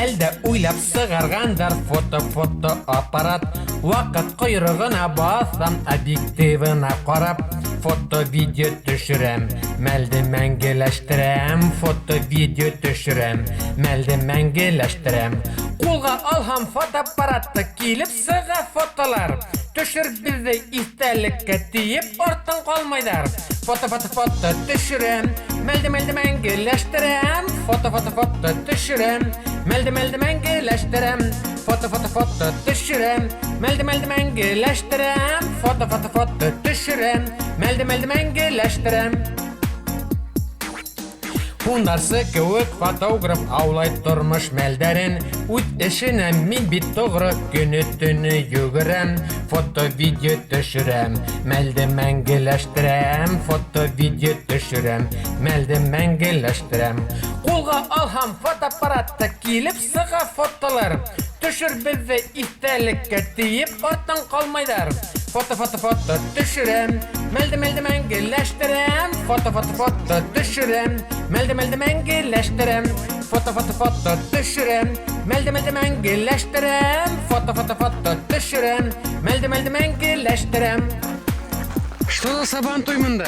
Әлдә уйлап сығарғандар фото аппарат. Вақыт құйрығына басам, объективына қарап. Фото-видео төшірем, мәлді мәңгеләштірем. Фото-видео төшірем, мәлді мәңгеләштірем. Қолға алхам фотоаппаратты, келіп сыға фотолар. Төшір бізді истәлікке тиіп, ортын қалмайдар. Фото төшірем, мәлді мәңгеләштірем. Фото төшірем, мәлді мәңгеләштірем. Фото төшірем, мәлді мәңгеләштірем. Фото төшірем, мәлді мәңгеләштірем. Ундарсы кеуік фотограф аулай тұрмыш мәлдәрін. Үт ішіне мен бит тоғры күні түні югірем. Фото-видео төшірем, мәлді мәңгеләштірем. Фото-видео төшірем, мәлді мәңгеләштірем. Қолға алхам фотоаппаратты, келіп сыға фотолар. Төшір бізді истәлікке тиіп, ортын қалмайдар. Фото төшірем, мәлді мәңгеләштірем. Фото төшірем, мәлді мәңгеләштірем. Фото төшірем, мәлді мәңгеләштірем. Фото төшірем, мәлді мәңгеләштірем. Что за сабан тоймында?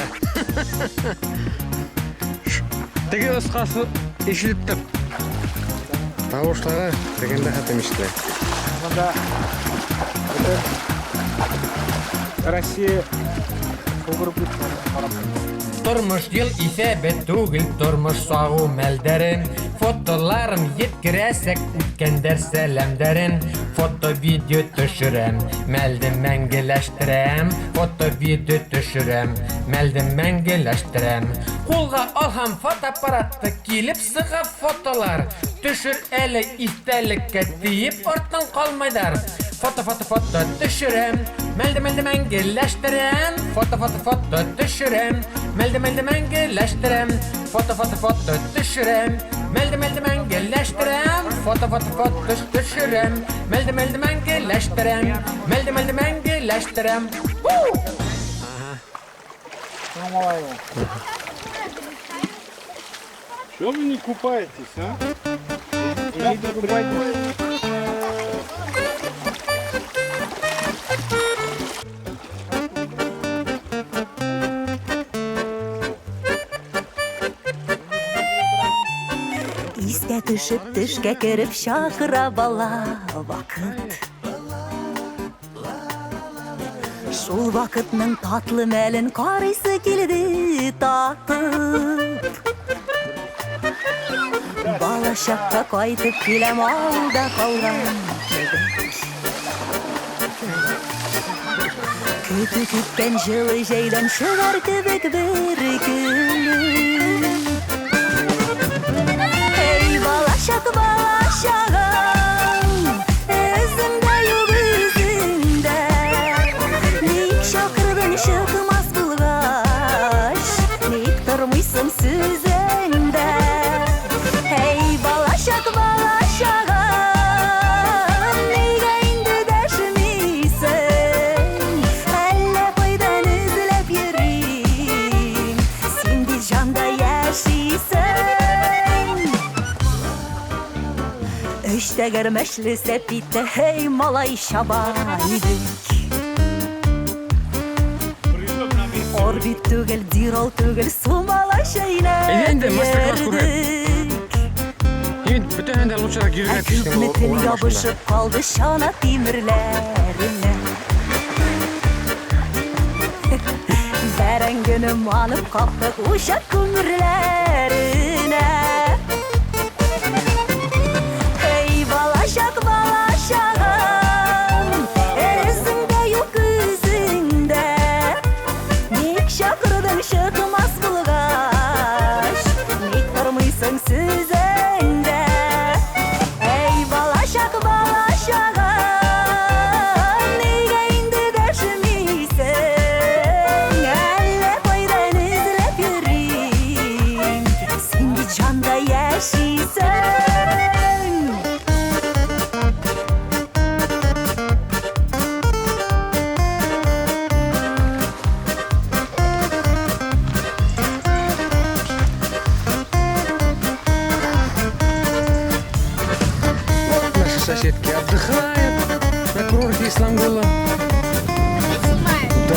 Теге ысқасы ешіліп тұр. Тауышлары дегенде қатымышты. Мұнда Россия ұғырып Тұрмыш ел исәбі түгіл тұрмыш сағу мәлдәрін. Фотоларын еткірәсәк үткендер сәлемдәрін. Фото-видео төшірем, мәлді мәңгеләштірем. Фото-видео төшірем, мәлді мәңгеләштірем. Қолға алхам фотоаппаратты, келіп сыға фотолар. Төшір әлі истәлікке тиіп, ортын қалмайдар. Фото төшірем, мәлді мәңгеләштірем. Фото төшірем, мәлді мәңгеләштірем. Фото төшірем, мәлді мәңгеләштірем. Фото төшірем, мәлді мәңгеләштірем. Мәлді мәңгеләштірем. Чего вы не купаетесь, а? Идите купайтесь. Искә төшіп, төшкә керіп, шақыра бала вақыт. Шул вақытның татлы мәлін қарайсы келді татып. Бала шаққа қайтып келем алда қалған кебек. Көті күткен жылы жайдан шығар кебек бір күні. Ей бала шағам, өзімді юг өзімді. Ник шақырдың шықмас бұлғаш, ник тұрмайсың сөзіңді. Ей бала шағам, неге енді дәшімейсің? Әлі қойдан үзіліп ерейін, сен де жанда яшейсің. Үштәгір мәшлі сәпитті, ей малай шабайдық. Орбит түгіл, дирол түгіл, сумалай шайна ердік. Бүтін әнді лучшырақ жүрген Күтмітін ябышып қалды шана темірлеріне. Бәрін күнім анып қаптық ұшақ көмірлеріне. Ей бала шағам, өзіңді юк өзіңді. Ник шақырдың шықмас бұлғаш, ник тұрмайсың сөзіңді. Ей бала шағам, неге енді дәшімейсің? Әлі қойдан үзіліп ерейін, было? Да.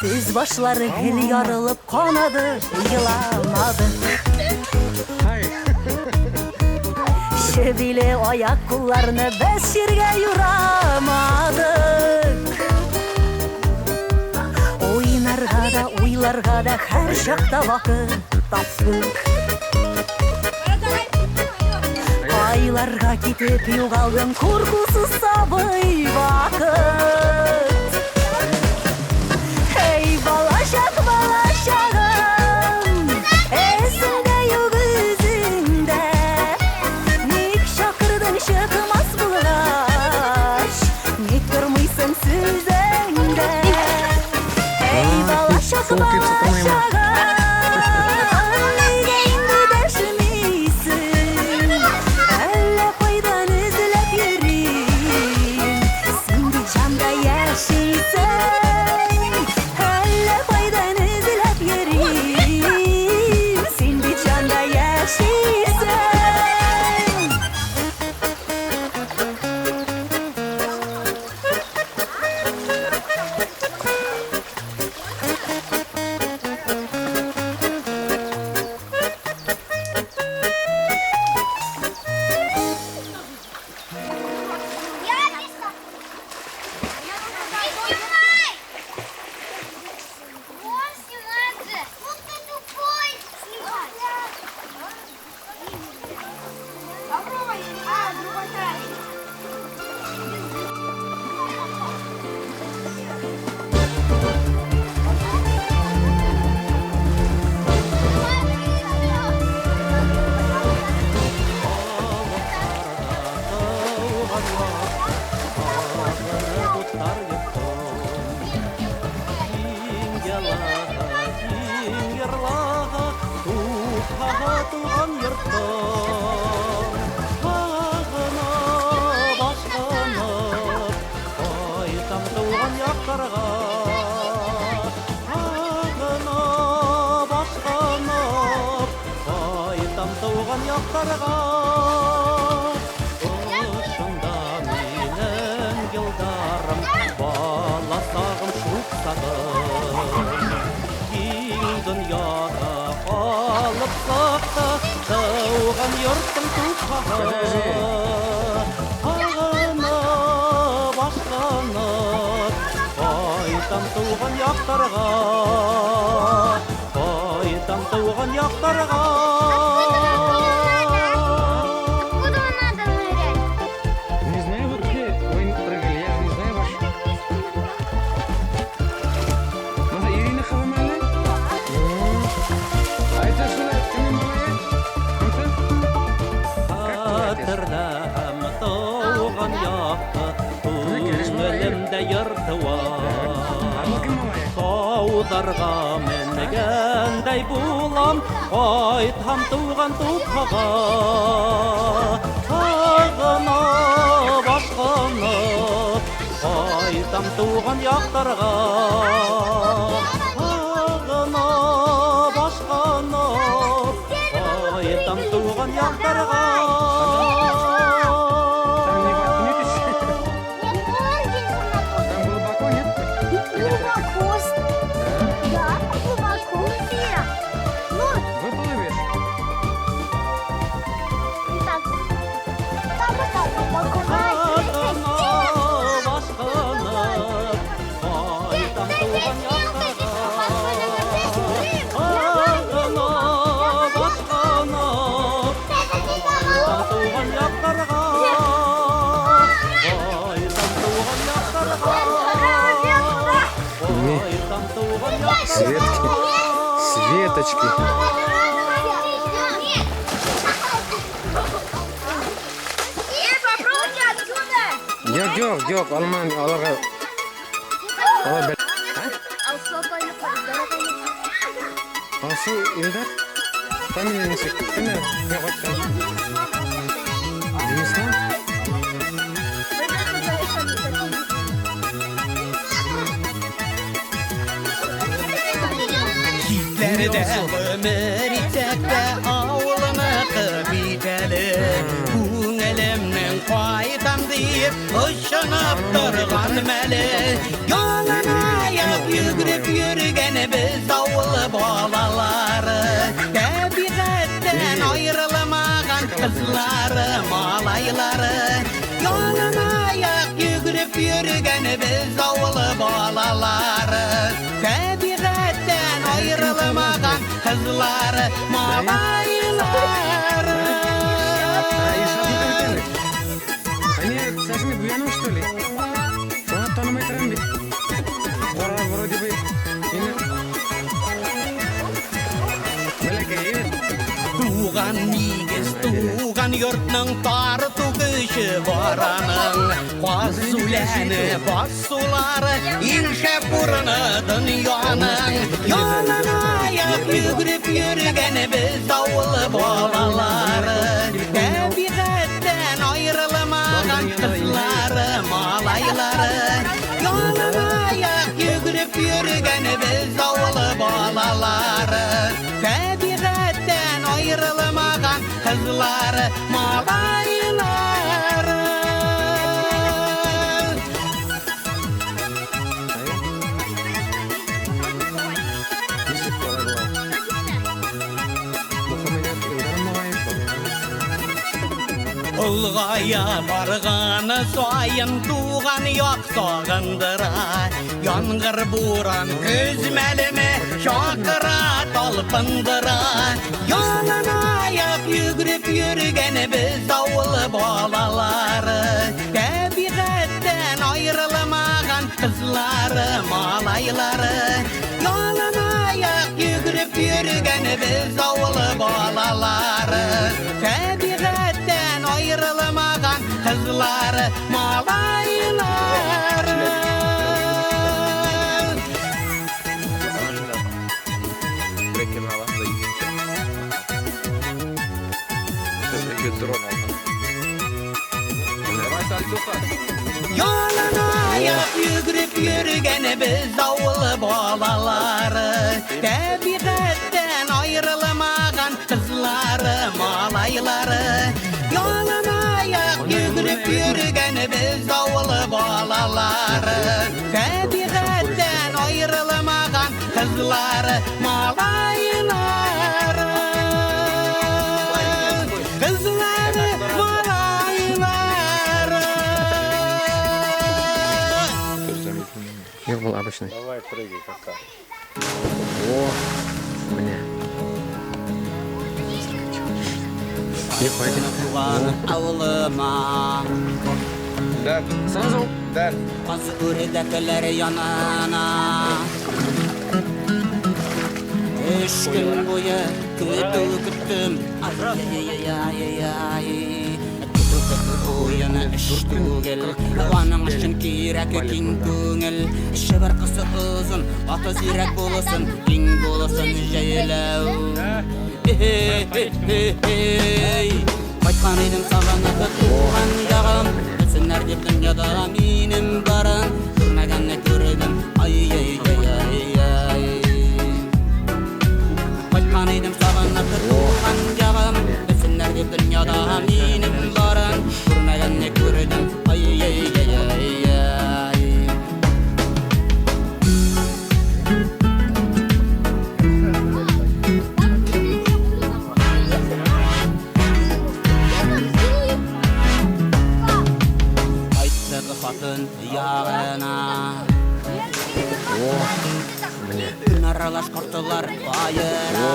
Düz başları gül yarılıp kanadı, yılamadı. Şebile ayak kullarını biz şirge yuramadık. Oynarga da uylarga da her şakta vakit taptık. Aylarga gidip yugaldım kurgusuz sabay vakit. Hey balaşak balaşağım, esinde yok yüzünde. Nik şakırdın şıkmaz bulaş, nik durmuysın süzende. Hey balaşak balaşağım, nigeyndi deşmiysin. Elle koydan üzülüp yürüyüm, şimdi camda yaşaysın. Не знаю, вот где вы прыгали, я не знаю ваш. Надо Ирина Халамали? А это что, кімнің балайы? Hatırlam doğan yaktı, Күңелімде йырты var. Тауҙарға менгәндәй булам, Ҡайтһам туған тупһаға. Һағына башҡанып, Ҡайтам туған яҡтарға. Һағына башҡанып, Ҡайтам туған яҡтарға. туған Светки. Светочки. Попробуйте отсюда! Yok, alman, alırga. Alır bel. Asu, Ildar. Familia nesi? Kime? Ne koytan? Demistan? Hitlerde ömür içekte ağlamı biteli Günelimden faydan deyip ışınıp durgan meli Yoluna ayak yügrüp yürügen biz avlı balaları Tabiatten ayrılamagan kızları malayları Yoluna ayak yügrüp yürügen biz avlı balaları Tabiatten ayrılamagan kızları malayları Они сашми буяну, что ли? Шона танымай тұрам бе? Қора, вроде бы, мені... Бәләкәй, Туған нигіз, туған йортның тары түгіші бараның Қаз сүләні, бас сулары, инше бұрыны дүнияның Янына аяқ жүгіріп жүрген біз ауылы балалары Табиғаттан айрылмаған қызлары, малайлары Янына аяқ жүгіріп жүрген біз ауылы балалары Табиғаттан ayrılmagan kızları, malayları Ulğaya barğanı sayın tuğan yok sağındıra Yangır buran küzmelimi şakıra talpındıra Yanına ayak yügrüp yürügen biz avlı balaları Tabiğatten ayrılmagan kızları, malayları Yanına ayak yügrüp yürügen biz avlı balaları Tabiğatten ayrılmagan kızları, malayları Yanına ayak yügrüp yürügen biz avlı balaları Tabiğatten ayrılmagan kızları, malayları Yanına ayak yügrüp yürügen biz avlı balaları Tabiğatten ayrılmagan kızları, malayları Kızları, malayları Yok, бұл обычный. Давай, прыгай, пока. О, мне. Yok, hadi. Туған ауылыма Дар, Сразу. дар. Қыз өредекілер янына Үш күн бойы күттім Ай-яй-яй-яй-яй Ойыны үш түгіл Оның үшін керек кең көңіл Шыбыр қысы ұзын, аты зирек болысын Кең болысын жайлау Қайтқан едім сағанаты туған жағым Білсінер деп дүнияда менім барым Көрмегенне көрдім ай-яй-яй-яй Қайтқан едім сағанаты туған жағым Білсінер деп дүнияда менім барым Көрмегенне көрдім ай-яй-яй-яй Қатын яғына Күн аралаш құртылар байыра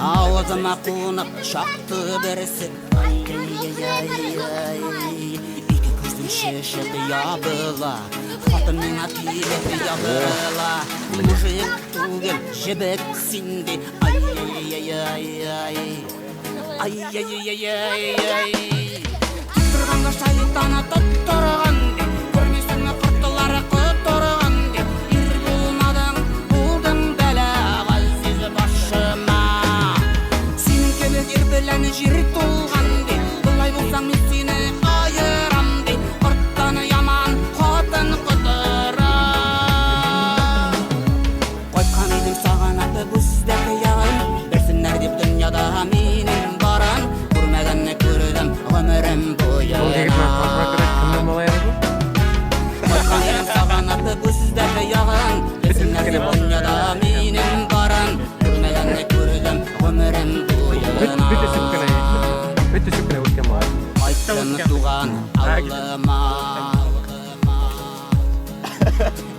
Ауызыма қонып шақты бірісі Ай-яй-яй-яй Екі көздің шешіп ябыла Хатын миңа тилекті ябырыла Мужик түгел жібек синди Ай-яй-яй-яй Ай-яй-яй-яй Тұрғанда шайтаны тұттырған де Көрмесіңі құрттылары құттырған де Ир болмадың, болдың бәлі ғазиз башыма Сенің кебек ер білән жер толған де Бұлай болсаң мен сені айырам де Құрттаны яман, қатын құтыра Қойқан едім саған аты бүздәкі яғын Берсінлер деп дүнияда менің барын Көрмәгенні көрдім ғұмырым бойына Қойқан едім саған аты бүздәкі яғын Берсінлер деп дүнияда менің барын Көрмәгенні көрдім ғұмырым бойына Айттым туған ауылыма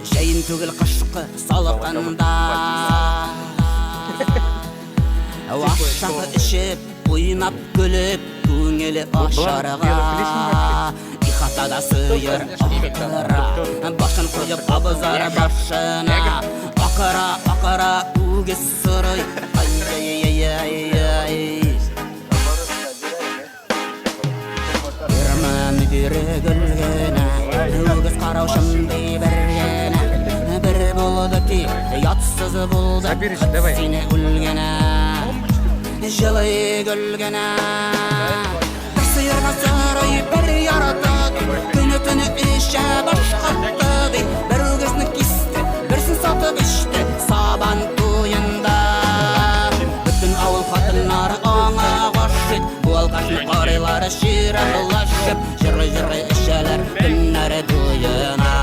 Жайын түгіл қышқы салықында Ақшақы ішіп, ойнап күліп, көңілі ашарға Ихатада сүйір ақыра Башын қойып абызары башына Ақыра үгіз сұрый Ай-яй-яй-яй Ермін дүрігілгені Үгіз қараушымды бергені Бір болды ки, ятсыз болды Сені үлгені Жылы гүлгені Бір сиырға сырый бір яратады Түні іші башқаттады Бір өгізні кесті, бірсін сатып ішті Сабан тойында Бүтін ауыл қатынлары аңа ғашыт Бұл қашын қарилары ширатылашып Жыры ішелер күннәрі тойына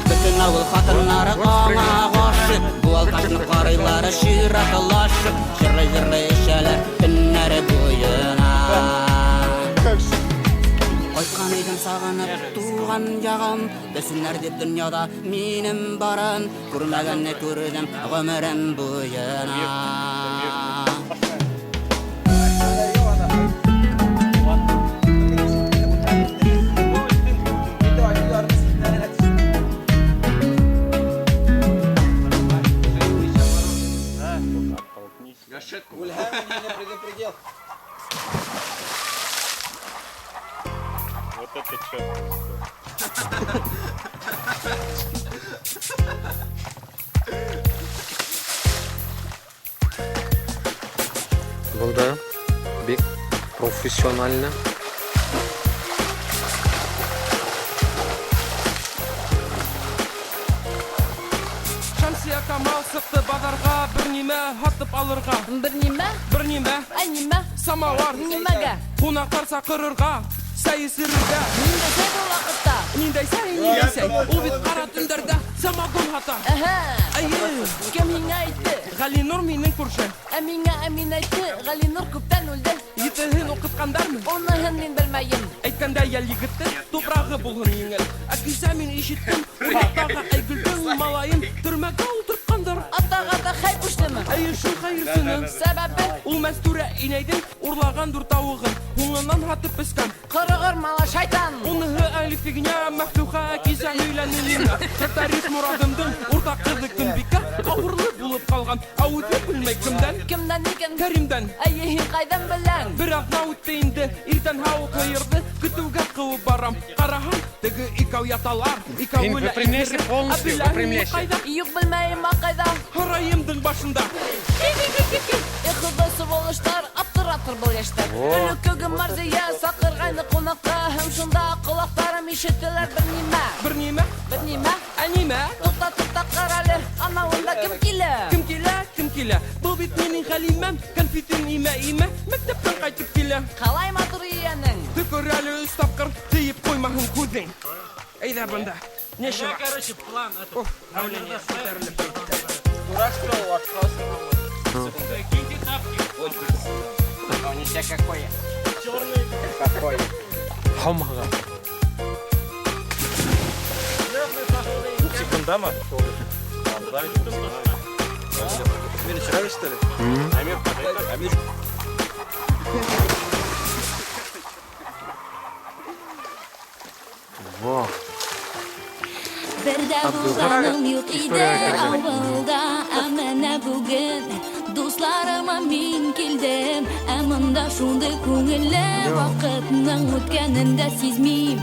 Бүтін ауыл қатынлары аңа ғашыт Бұл қашын қарилары ширатылашып Жыры ішелер күннәрі тойына Қойқан едім сағынып туған яғым Білсінлер деп дүнияда менің барын Көрмәгенні көрдім ғұмырым бойына Вот это что? Бұл да бек профессионально. Шамсия Камал сықты базарға бір неме хатып алырға Бір неме? Бір неме? Ай неме? Самауар Немеге? Қонақтар сақырырға Сәйісірірға Нендей сәй бұл уақытта? Нендей сәй Ол бет қара түндерді самогон хата Әйе Кем хиңа айтты? Ғалинұр менің көрші Әмиңа әмин айтты, Ғалинұр көптен өлді Етігін оқытқандармы? Оныһын мен білмейім Әйткәндә ял егітті топрағы болғын еңіл Әкиса мен ишеттім Урақтағы әйгүлдің малайын Түрмәге отыртқандар Атаға да хай пүштімі? Әйе шын қайырсыны Сәбәбі? Ул мәстүрә инәйдің урлаған дүр тауығын Оңынан хатып піскан Қырығыр мала шайтан Оныһы әлі фигня мәхлуға әкиса өйләнеліні Тракторист мұрадымдың уртақ қызы күнбика Ауырлы болып қалған ауыты білмей кімден? Кімден екен? Кәримден Әйе хин қайдан біләң? Бір ақ науытты инді иртен хауы қайырды Күтуге қылып барам Қарахан тігі икау яталар Икау Ин өлі выпрямляйся полностью, выпрямляйся. Юк білмейім қайда? Харайымдың башында Құдай сволыштар аптыратыр бұл ештер Үлі көгі марзия сақырғайны қонаққа Хәм шында құлақтарым ишеттілер бір неме? Бір неме? Бір неме? Әнеме? Тоқта қаралы, анауында кім келі? Кім келі? Бұл бит менің Халимәм Конфетин име Мектептен қайтып келі Қалай матыр иенің? Түкір әлі үз тапқыр Тиіп қоймағын көзің Әйда бұнда Неше бар? Короче, план это. Әуление көтәріліп кетті Киньте тапки. Хамаға. Секунда ма? Мені читали, что ли? Амир, Амир. Bir de bulganim yok idi avvalda Amana bugün dostlarıma min kildim Amanda şunday ko'ngilli Vaqtning o'tganini sezmeyim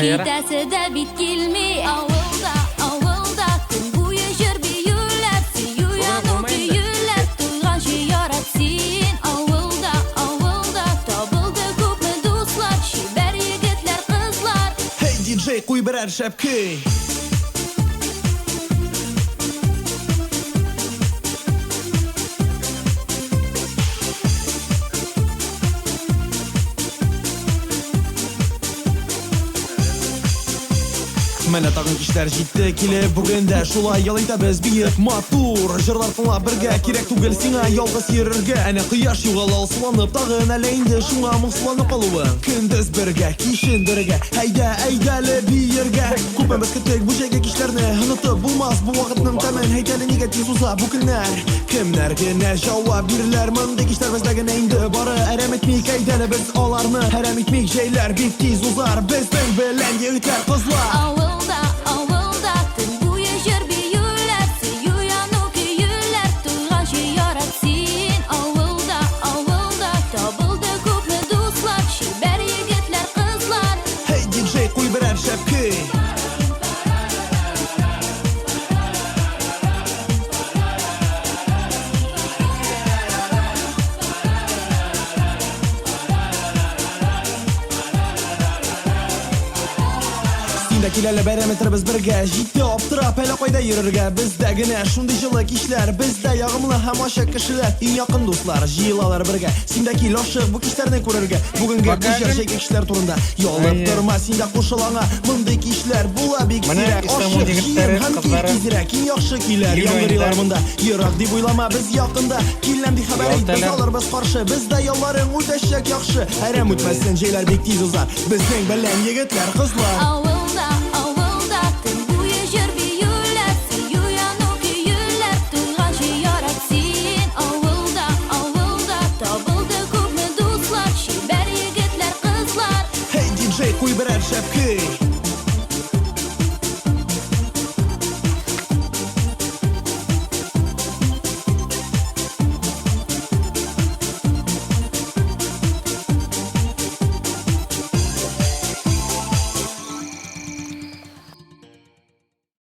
Ketasi de bit kelmey Avvalda kun bo'yi jir biyular Suyuyan o'qiyular To'ygan shu yorat sen Avvalda Topildi ko'pmi do'stlar Shibar yigitlar qizlar Hey DJ qo'y birer shapki Mana tag'in ishlar jitdi kelib bugunda Shulay yalayda biz biyib matur Jırlar tinlab birga kerak tugil sing'a yolg'iz yururga Ana quyosh yo'g'al oslanib tag'in alayndi Shunga muxslanib qoluvim Kunduz birga, kishin birga Haydali bir yerga Ko'pimiz ketdik bu joyga kishlarni Unutib bo'lmas bu vaqtning tamin Haydali nega tez o'za bu kunlar Kimlarga javob berirlar Mundek ishlar bizdaga endi bori Aram etmik haydali biz olarni Haram etmik joylar bit tez o'zar Bizning bilan yigitlar qizlar Avvalda kun bo'yi jir biyular Suyuyan o'qiyular To'ygan shu yorat sen Avvalda Topildi ko'pmi do'stlar Shibar yigitlar qizlar Hey DJ qo'y birer shapki Sindakilarla bayrametri biz birga Jitdi optirab hali qo'yda yururga Bizdagina shunday jillik ishlar Bizda yog'imli ham oshiq kishilar Eng yaqin do'stlar jilalar birga Sindaki loshib bu kishlarni ko'rarga Bugungi kishlar kishilar turunda Yolib turma sinda qo'shilanga Mundek ishlar bo'la bek sirak Oshiq jiyim ham tezrak Eng yaxshi kiylar Yomg'irlar bunda Yiroq deb o'ylama biz yaqinda Kellandik xabar biz olamiz qarshi Bizda yo'llaring o'tashak yaxshi Ayram o'tmasdan joylar bek tez o'zar Bizning bilan yigitlar qizlar